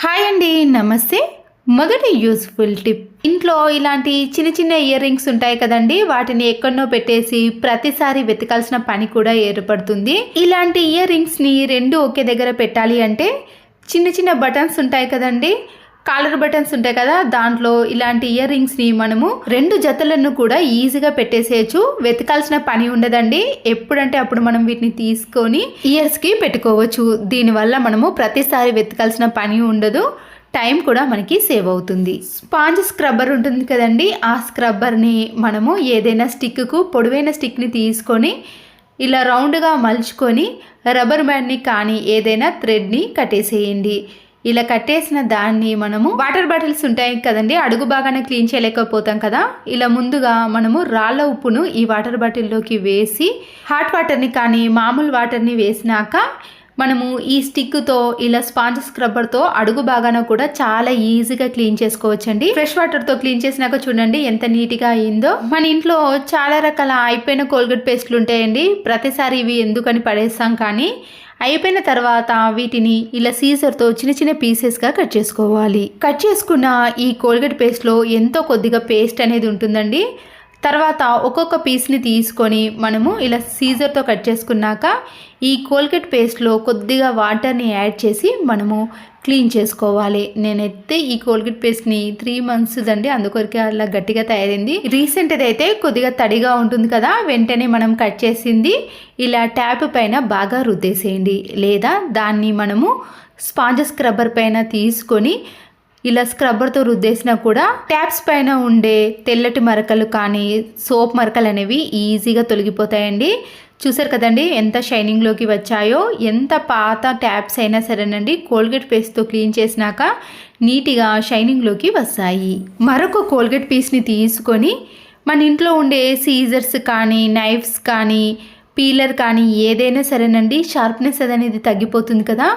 Hi అండి, నమస్తే. మొదటి యూస్ఫుల్ టిప్, ఇంట్లో ఇలాంటి చిన్న చిన్న ఇయర్ రింగ్స్ ఉంటాయి కదండి, వాటిని ఎక్కడనో పెట్టేసి ప్రతిసారి వెతకాల్సిన పని కూడా ఏర్పడుతుంది. ఇలాంటి ఇయర్ రింగ్స్ని రెండు ఒకే దగ్గర పెట్టాలి అంటే చిన్న చిన్న బటన్స్ ఉంటాయి కదండి, కాలర్ బటన్స్ ఉంటాయి కదా, దాంట్లో ఇలాంటి ఇయర్ రింగ్స్ని మనము రెండు జతలను కూడా ఈజీగా పెట్టేసేయచ్చు. వెతకాల్సిన పని ఉండదండి. ఎప్పుడంటే అప్పుడు మనం వీటిని తీసుకొని ఇయర్స్కి పెట్టుకోవచ్చు. దీనివల్ల మనము ప్రతిసారి వెతకాల్సిన పని ఉండదు, టైం కూడా మనకి సేవ్ అవుతుంది. స్పాంజ్ స్క్రబ్బర్ ఉంటుంది కదండి, ఆ స్క్రబ్బర్ని మనము ఏదైనా స్టిక్కు పొడవైన స్టిక్ని తీసుకొని ఇలా రౌండ్గా మలుచుకొని రబ్బర్ బ్యాండ్ని కానీ ఏదైనా థ్రెడ్ని కట్టేసేయండి. ఇలా కట్టేసిన దాన్ని మనము వాటర్ బాటిల్స్ ఉంటాయి కదండి, అడుగు బాగానే క్లీన్ చేయలేకపోతాం కదా, ఇలా ముందుగా మనము రాళ్ళ ఉప్పును ఈ వాటర్ బాటిల్లోకి వేసి హాట్ వాటర్ని కానీ మామూలు వాటర్ని వేసినాక మనము ఈ స్టిక్తో ఇలా స్పాంజ్ స్క్రబ్బర్తో అడుగు బాగాన కూడా చాలా ఈజీగా క్లీన్ చేసుకోవచ్చండి. ఫ్రెష్ వాటర్తో క్లీన్ చేసినాక చూడండి ఎంత నీట్గా అయిందో. మన ఇంట్లో చాలా రకాల అయిపోయిన కోల్గేట్ పేస్ట్లు ఉంటాయండి, ప్రతిసారి ఇవి ఎందుకని పడేస్తాం, కానీ అయిపోయిన తర్వాత వీటిని ఇలా సీజర్తో చిన్న చిన్న పీసెస్గా కట్ చేసుకోవాలి. కట్ చేసుకున్న ఈ కోల్గేట్ పేస్ట్లో ఎంతో కొద్దిగా పేస్ట్ అనేది ఉంటుందండి. తర్వాత ఒక్కొక్క పీస్ని తీసుకొని మనము ఇలా సీజర్తో కట్ చేసుకున్నాక ఈ కోల్గేట్ పేస్ట్లో కొద్దిగా వాటర్ని యాడ్ చేసి మనము క్లీన్ చేసుకోవాలి. నేనైతే ఈ కోల్గేట్ పేస్ట్ని 3 months అండి, అందుకొరకే అలా గట్టిగా తయారైంది. రీసెంట్ది అయితే కొద్దిగా తడిగా ఉంటుంది కదా, వెంటనే మనం కట్ చేసింది ఇలా ట్యాప్ పైన బాగా రుద్దేసేయండి, లేదా దాన్ని మనము స్పాంజ్ స్క్రబ్బర్ పైన తీసుకొని ఇలా స్క్రబ్బర్తో రుద్దేసినా కూడా ట్యాప్స్ పైన ఉండే తెల్లటి మరకలు కానీ సోప్ మరకలు అనేవి ఈజీగా తొలగిపోతాయండి. చూసారు కదండి ఎంత షైనింగ్లోకి వచ్చాయో. ఎంత పాత ట్యాప్స్ అయినా సరేనండి, కోల్గేట్ పేస్ట్తో క్లీన్ చేసినాక నీట్గా షైనింగ్లోకి వస్తాయి. మరొక కోల్గేట్ పీస్ని తీసుకొని మన ఇంట్లో ఉండే సీజర్స్ కానీ నైఫ్స్ కానీ పీలర్ కానీ ఏదైనా సరేనండి, షార్ప్నెస్ అనేది తగ్గిపోతుంది కదా,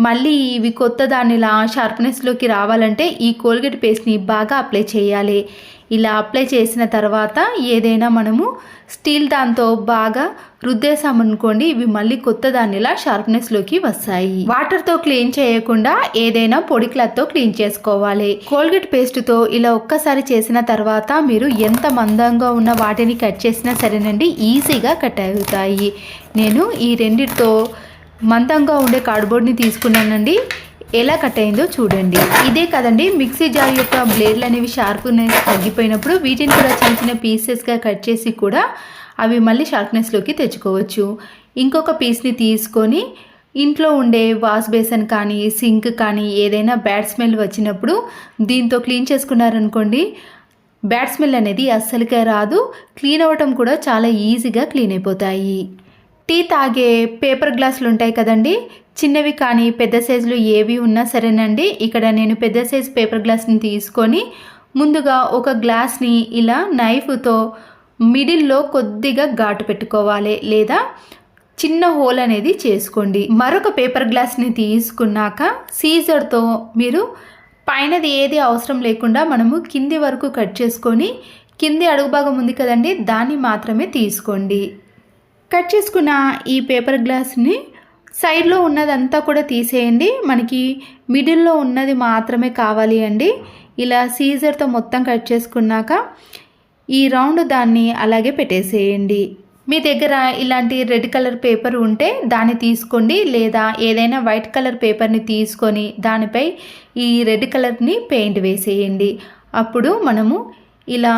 మళ్ళీ ఇవి కొత్త దానిలా షార్ప్నెస్లోకి రావాలంటే ఈ కోల్గేట్ పేస్ట్ని బాగా అప్లై చేయాలి. ఇలా అప్లై చేసిన తర్వాత ఏదైనా మనము స్టీల్ దాంతో బాగా రుద్దేశామనుకోండి, ఇవి మళ్ళీ కొత్త దానిలా షార్ప్నెస్లోకి వస్తాయి. వాటర్తో క్లీన్ చేయకుండా ఏదైనా పొడి క్లాత్తో క్లీన్ చేసుకోవాలి. కోల్గేట్ పేస్ట్తో ఇలా ఒక్కసారి చేసిన తర్వాత మీరు ఎంత మందంగా ఉన్న వాటిని కట్ చేసినా సరేనండి, ఈజీగా కట్ అవుతాయి. నేను ఈ రెండిటితో మందంగా ఉండే కార్డ్బోర్డ్ని తీసుకున్నానండి, ఎలా కట్ అయిందో చూడండి. ఇదే కదండి మిక్సీ జార్ యొక్క బ్లేడ్లు అనేవి షార్ప్నెస్ తగ్గిపోయినప్పుడు వీటిని కూడా చిన్న చిన్న పీసెస్గా కట్ చేసి కూడా అవి మళ్ళీ షార్ప్నెస్లోకి తెచ్చుకోవచ్చు. ఇంకొక పీస్ని తీసుకొని ఇంట్లో ఉండే వాష్ బేసిన్ కానీ సింక్ కానీ ఏదైనా బ్యాడ్ స్మెల్ వచ్చినప్పుడు దీంతో క్లీన్ చేసుకున్నారనుకోండి, బ్యాడ్ స్మెల్ అనేది అస్సలుకే రాదు, క్లీన్ అవ్వటం కూడా చాలా ఈజీగా క్లీన్ అయిపోతాయి. టీ తాగే పేపర్ గ్లాసులు ఉంటాయి కదండి, చిన్నవి కానీ పెద్ద సైజులు ఏవి ఉన్నా సరేనండి. ఇక్కడ నేను పెద్ద సైజు పేపర్ గ్లాస్ని తీసుకొని ముందుగా ఒక గ్లాస్ని ఇలా నైఫ్తో మిడిల్లో కొద్దిగా ఘాటు పెట్టుకోవాలి, లేదా చిన్న హోల్ అనేది చేసుకోండి. మరొక పేపర్ గ్లాస్ని తీసుకున్నాక సీజర్తో మీరు పైనది ఏది అవసరం లేకుండా మనము కింది వరకు కట్ చేసుకొని కింది అడుగు భాగం ఉంది కదండి, దాన్ని మాత్రమే తీసుకోండి. కట్ చేసుకున్న ఈ పేపర్ గ్లాస్ని సైడ్లో ఉన్నదంతా కూడా తీసేయండి, మనకి మిడిల్లో ఉన్నది మాత్రమే కావాలి అండి. ఇలా సీజర్తో మొత్తం కట్ చేసుకున్నాక ఈ రౌండ్ దాన్ని అలాగే పెట్టేసేయండి. మీ దగ్గర ఇలాంటి రెడ్ కలర్ పేపర్ ఉంటే దాన్ని తీసుకోండి, లేదా ఏదైనా వైట్ కలర్ పేపర్ని తీసుకొని దానిపై ఈ రెడ్ కలర్ని పెయింట్ వేసేయండి. అప్పుడు మనము ఇలా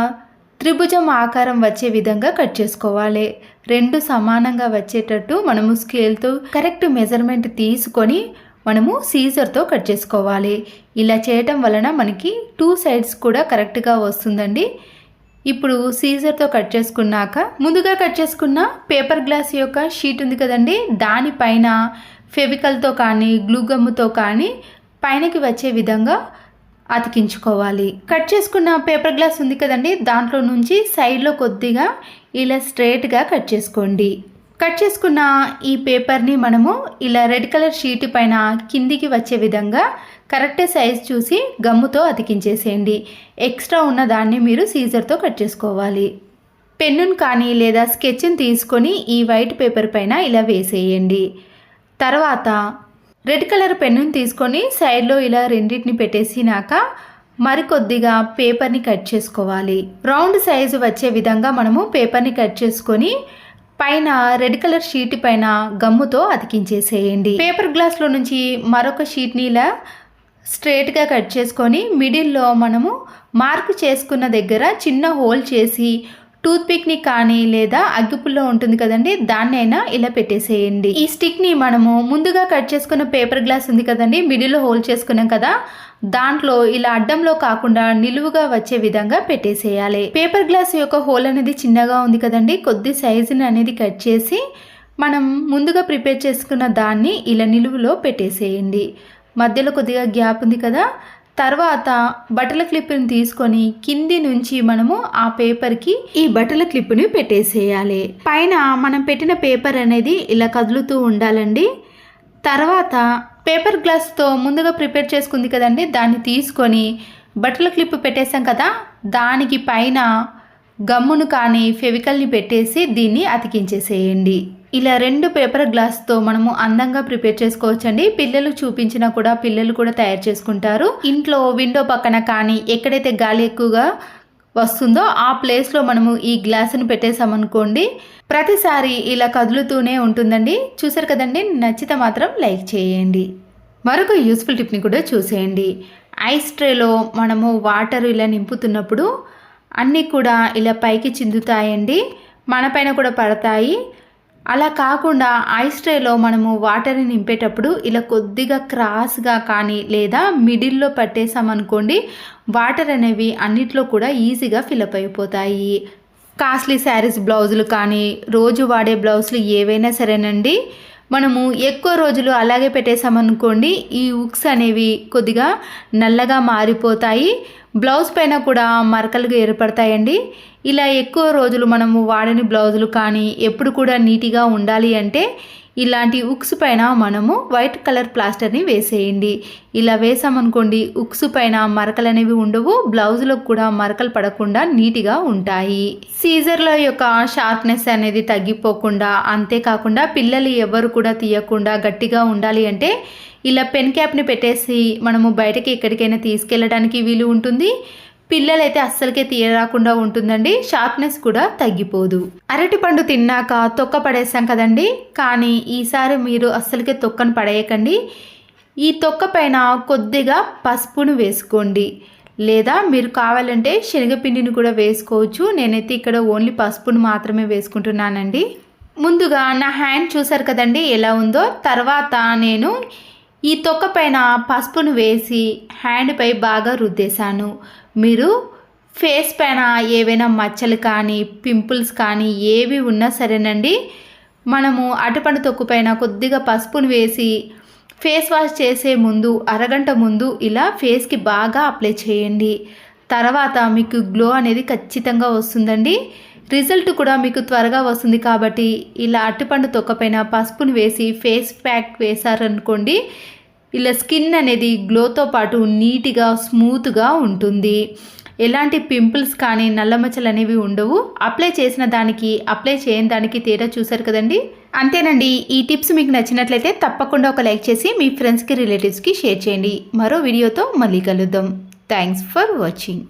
త్రిభుజం ఆకారం వచ్చే విధంగా కట్ చేసుకోవాలి. రెండు సమానంగా వచ్చేటట్టు మనము స్కేల్తో కరెక్ట్ మెజర్మెంట్ తీసుకొని మనము సీజర్తో కట్ చేసుకోవాలి. ఇలా చేయటం వలన మనకి 2 sides కూడా కరెక్ట్గా వస్తుందండి. ఇప్పుడు సీజర్తో కట్ చేసుకున్నాక ముందుగా కట్ చేసుకున్న పేపర్ గ్లాస్ యొక్క షీట్ ఉంది కదండి, దానిపైన ఫెవికల్తో కానీ గ్లూ గమ్ముతో కానీ పైనకి వచ్చే విధంగా అతికించుకోవాలి. కట్ చేసుకున్న పేపర్ గ్లాస్ ఉంది కదండి, దాంట్లో నుంచి సైడ్లో కొద్దిగా ఇలా స్ట్రైట్గా కట్ చేసుకోండి. కట్ చేసుకున్న ఈ పేపర్ని మనము ఇలా రెడ్ కలర్ షీట్ పైన కిందికి వచ్చే విధంగా కరెక్ట్ సైజ్ చూసి గమ్ముతో అతికించేసేయండి. ఎక్స్ట్రా ఉన్న దాన్ని మీరు సీజర్తో కట్ చేసుకోవాలి. పెన్నును కానీ లేదా స్కెచ్ని తీసుకొని ఈ వైట్ పేపర్ పైన ఇలా వేసేయండి. తర్వాత రెడ్ కలర్ పెన్నుని తీసుకొని సైడ్లో ఇలా రెండింటిని పెట్టేసినాక మరికొద్దిగా పేపర్ని కట్ చేసుకోవాలి. రౌండ్ సైజు వచ్చే విధంగా మనము పేపర్ని కట్ చేసుకొని పైన రెడ్ కలర్ షీట్ పైన గమ్ముతో అతికించేసేయండి. పేపర్ గ్లాస్లో నుంచి మరొక షీట్ని ఇలా స్ట్రేట్గా కట్ చేసుకొని మిడిల్లో మనము మార్క్ చేసుకున్న దగ్గర చిన్న హోల్ చేసి టూత్పిక్ని కానీ లేదా అగ్గిపుల్లో ఉంటుంది కదండి, దాన్నైనా ఇలా పెట్టేసేయండి. ఈ స్టిక్ని మనము ముందుగా కట్ చేసుకున్న పేపర్ గ్లాస్ ఉంది కదండి, మిడిల్లో హోల్ చేసుకున్నాం కదా, దాంట్లో ఇలా అడ్డంలో కాకుండా నిలువుగా వచ్చే విధంగా పెట్టేసేయాలి. పేపర్ గ్లాస్ యొక్క హోల్ అనేది చిన్నగా ఉంది కదండి, కొద్ది సైజుని అనేది కట్ చేసి మనం ముందుగా ప్రిపేర్ చేసుకున్న దాన్ని ఇలా నిలువులో పెట్టేసేయండి. మధ్యలో కొద్దిగా గ్యాప్ ఉంది కదా, తర్వాత బట్టల క్లిప్ని తీసుకొని కింది నుంచి మనము ఆ పేపర్కి ఈ బట్టల క్లిప్ని పెట్టేసేయాలి. పైన మనం పెట్టిన పేపర్ అనేది ఇలా కదులుతూ ఉండాలండి. తర్వాత పేపర్ గ్లాస్తో ముందుగా ప్రిపేర్ చేసుకుంది కదండి, దాన్ని తీసుకొని బట్టల క్లిప్ పెట్టేసాం కదా, దానికి పైన గమ్మును కానీ ఫెవికల్ని పెట్టేసి దీన్ని అతికించేసేయండి. ఇలా 2 పేపర్ గ్లాస్తో మనము అందంగా ప్రిపేర్ చేసుకోవచ్చండి. పిల్లలు చూపించినా కూడా పిల్లలు కూడా తయారు చేసుకుంటారు. ఇంట్లో విండో పక్కన కానీ ఎక్కడైతే గాలి ఎక్కువగా వస్తుందో ఆ ప్లేస్లో మనము ఈ గ్లాసును పెట్టేసామనుకోండి, ప్రతిసారి ఇలా కదులుతూనే ఉంటుందండి. చూసారు కదండి, నచ్చితే మాత్రం లైక్ చేయండి. మరొక యూస్ఫుల్ టిప్ని కూడా చూసేయండి. ఐస్ ట్రేలో మనము వాటర్ ఇలా నింపుతున్నప్పుడు అన్నీ కూడా ఇలా పైకి చిందుతాయండి, మన పైన కూడా పడతాయి. అలా కాకుండా ఐస్ ట్రేలో మనము వాటర్ని నింపేటప్పుడు ఇలా కొద్దిగా క్రాస్గా కానీ లేదా మిడిల్లో పట్టేసామనుకోండి, వాటర్ అనేవి అన్నిట్లో కూడా ఈజీగా ఫిలప్ అయిపోతాయి. కాస్ట్లీ శారీస్ బ్లౌజులు కానీ రోజు వాడే బ్లౌజులు ఏవైనా సరేనండి, మనము ఎక్కువ రోజులు అలాగే పెట్టేసామనుకోండి, ఈ ఉక్స్ అనేవి కొద్దిగా నల్లగా మారిపోతాయి, బ్లౌజ్ పైన కూడా మరకలుగా ఏర్పడతాయండి. ఇలా ఎక్కువ రోజులు మనము వాడని బ్లౌజులు కానీ ఎప్పుడు కూడా నీట్గా ఉండాలి అంటే ఇలాంటి ఉక్స్ పైన మనము వైట్ కలర్ ప్లాస్టర్ని వేసేయండి. ఇలా వేసామనుకోండి, ఉక్స్ పైన మరకలు అనేవి ఉండవు, బ్లౌజులకు కూడా మరకలు పడకుండా నీట్గా ఉంటాయి. సీజర్ల యొక్క షార్ప్నెస్ అనేది తగ్గిపోకుండా, అంతేకాకుండా పిల్లలు ఎవరు కూడా తీయకుండా గట్టిగా ఉండాలి అంటే ఇలా పెన్ క్యాప్ని పెట్టేసి మనము బయటకి ఎక్కడికైనా తీసుకెళ్ళడానికి వీలు ఉంటుంది. పిల్లలైతే అస్సలకే తీయరాకుండా ఉంటుందండి, షార్ప్నెస్ కూడా తగ్గిపోదు. అరటిపండు తిన్నాక తొక్క పడేసాం కదండి, కానీ ఈసారి మీరు అస్సలకే తొక్కను పడేయకండి. ఈ తొక్క పైన కొద్దిగా పసుపును వేసుకోండి, లేదా మీరు కావాలంటే శనగపిండిని కూడా వేసుకోవచ్చు. నేనైతే ఇక్కడ ఓన్లీ పసుపును మాత్రమే వేసుకుంటున్నానండి. ముందుగా నా హ్యాండ్ చూసారు కదండి ఎలా ఉందో, తర్వాత నేను ఈ తొక్క పైన పసుపును వేసి హ్యాండ్ పై బాగా రుద్దేశాను. మీరు ఫేస్ పైన ఏవైనా మచ్చలు కానీ పింపుల్స్ కానీ ఏవి ఉన్నా సరేనండి, మనము అరటిపండు తొక్కు పైన కొద్దిగా పసుపును వేసి ఫేస్ వాష్ చేసే ముందు అరగంట ముందు ఇలా ఫేస్కి బాగా అప్లై చేయండి. తర్వాత మీకు గ్లో అనేది ఖచ్చితంగా వస్తుందండి. రిజల్ట్ కూడా మీకు త్వరగా వస్తుంది. కాబట్టి ఇలా అరటిపండు తొక్క పైన పసుపును వేసి ఫేస్ ప్యాక్ వేశారనుకోండి, ఇలా స్కిన్ అనేది గ్లోతో పాటు నీట్గా స్మూత్గా ఉంటుంది. ఎలాంటి పింపుల్స్ కానీ నల్ల మచ్చలు అనేవి ఉండవు. అప్లై చేసిన దానికి అప్లై చేయని దానికి తేడా చూసారు కదండి. అంతేనండి. ఈ టిప్స్ మీకు నచ్చినట్లయితే తప్పకుండా ఒక లైక్ చేసి మీ ఫ్రెండ్స్కి రిలేటివ్స్కి షేర్ చేయండి. మరో వీడియోతో మళ్ళీ కలుద్దాం. Thanks for watching.